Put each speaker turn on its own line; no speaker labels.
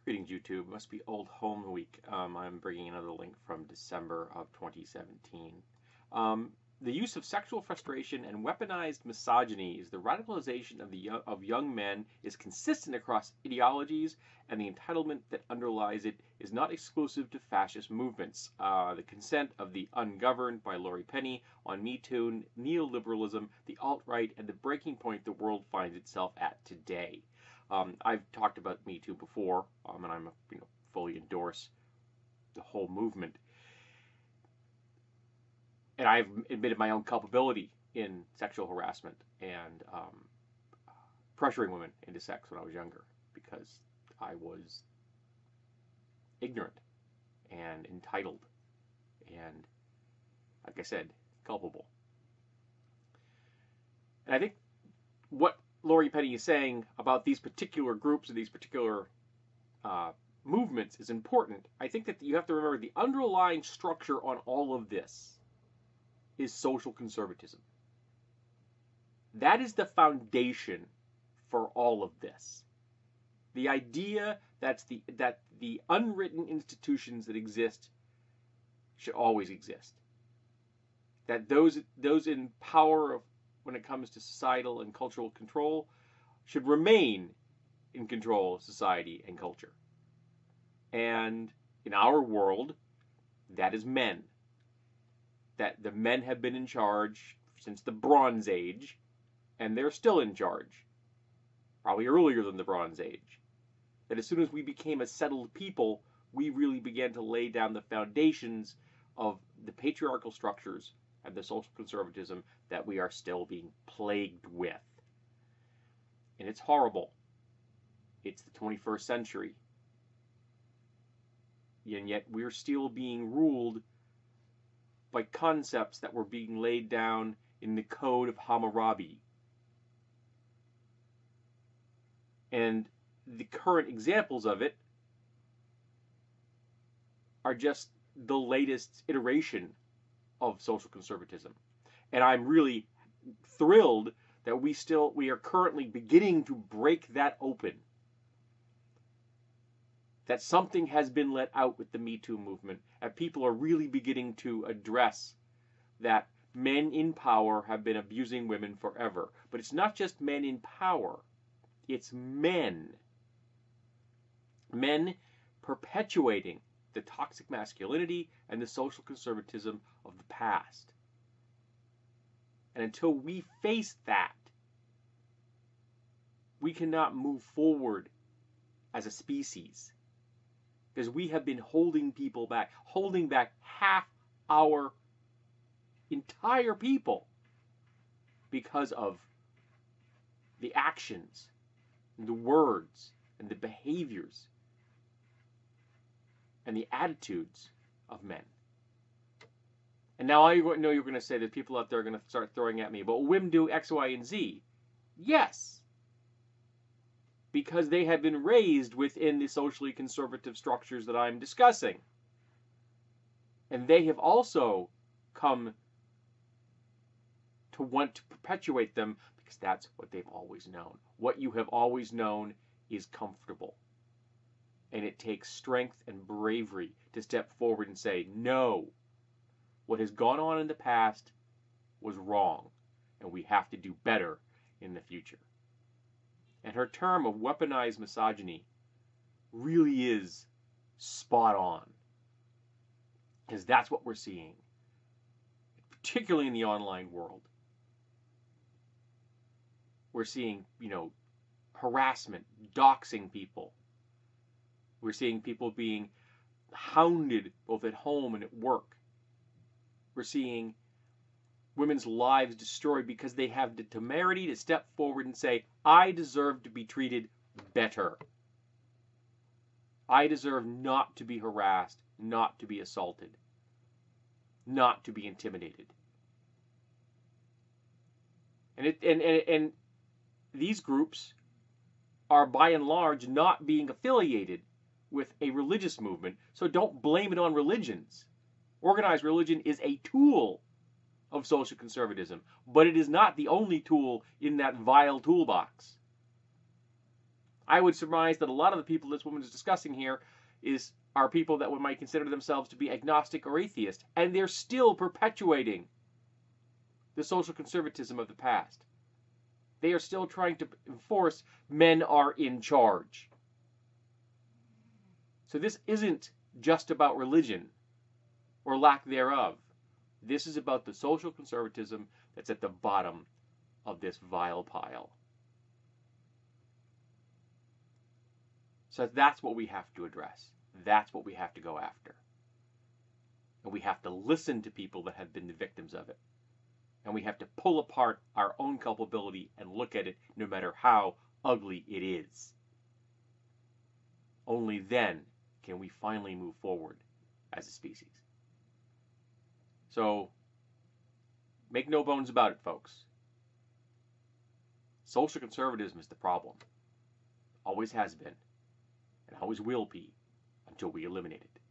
Greetings, YouTube. It must be Old Home Week. I'm bringing another link from December of 2017. The use of sexual frustration and weaponized misogyny is the radicalization of young men is consistent across ideologies, and the entitlement that underlies it is not exclusive to fascist movements. The consent of the ungoverned by Laurie Penny on Me Too, neoliberalism, the alt-right, and the breaking point the world finds itself at today. I've talked about Me Too before, and I'm fully endorse the whole movement. And I've admitted my own culpability in sexual harassment and pressuring women into sex when I was younger because I was ignorant and entitled and, like I said, culpable. And I think what Laurie Penny is saying about these particular groups and these particular movements is important. I think that you have to remember the underlying structure on all of this is social conservatism. That is the foundation for all of this. The idea that the unwritten institutions that exist should always exist. That those in power when it comes to societal and cultural control should remain in control of society and culture. And in our world, that is men. That the men have been in charge since the Bronze Age, and they're still in charge. Probably earlier than the Bronze Age. That as soon as we became a settled people, we really began to lay down the foundations of the patriarchal structures and the social conservatism that we are still being plagued with. And it's horrible. It's the 21st century. And yet we're still being ruled by concepts that were being laid down in the Code of Hammurabi. And the current examples of it are just the latest iteration of social conservatism. And I'm really thrilled that we are currently beginning to break that open. That something has been let out with the Me Too movement, and people are really beginning to address that men in power have been abusing women forever. But it's not just men in power, it's men. Men perpetuating the toxic masculinity and the social conservatism of the past. And until we face that, we cannot move forward as a species. Because we have been holding people back, holding back half our entire people because of the actions, and the words, and the behaviors, and the attitudes of men. And now I know you're going to say that people out there are going to start throwing at me, but women do X, Y, and Z. Yes. Because they have been raised within the socially conservative structures that I'm discussing. And they have also come to want to perpetuate them because that's what they've always known. What you have always known is comfortable. And it takes strength and bravery to step forward and say, no, what has gone on in the past was wrong, and we have to do better in the future. And her term of weaponized misogyny really is spot on. Because that's what we're seeing, particularly in the online world. We're seeing, harassment, doxing people. We're seeing people being hounded both at home and at work. We're seeing women's lives destroyed because they have the temerity to step forward and say, I deserve to be treated better. I deserve not to be harassed, not to be assaulted, not to be intimidated. And these groups are by and large not being affiliated with a religious movement, so don't blame it on religions. Organized religion is a tool of social conservatism, but it is not the only tool in that vile toolbox. I would surmise that a lot of the people this woman is discussing here are people that one might consider themselves to be agnostic or atheist, and they're still perpetuating the social conservatism of the past. They are still trying to enforce men are in charge. So this isn't just about religion or lack thereof. This is about the social conservatism that's at the bottom of this vile pile. So that's what we have to address. That's what we have to go after. And we have to listen to people that have been the victims of it. And we have to pull apart our own culpability and look at it no matter how ugly it is. Only then can we finally move forward as a species. So, make no bones about it, folks. Social conservatism is the problem. Always has been, and always will be, until we eliminate it.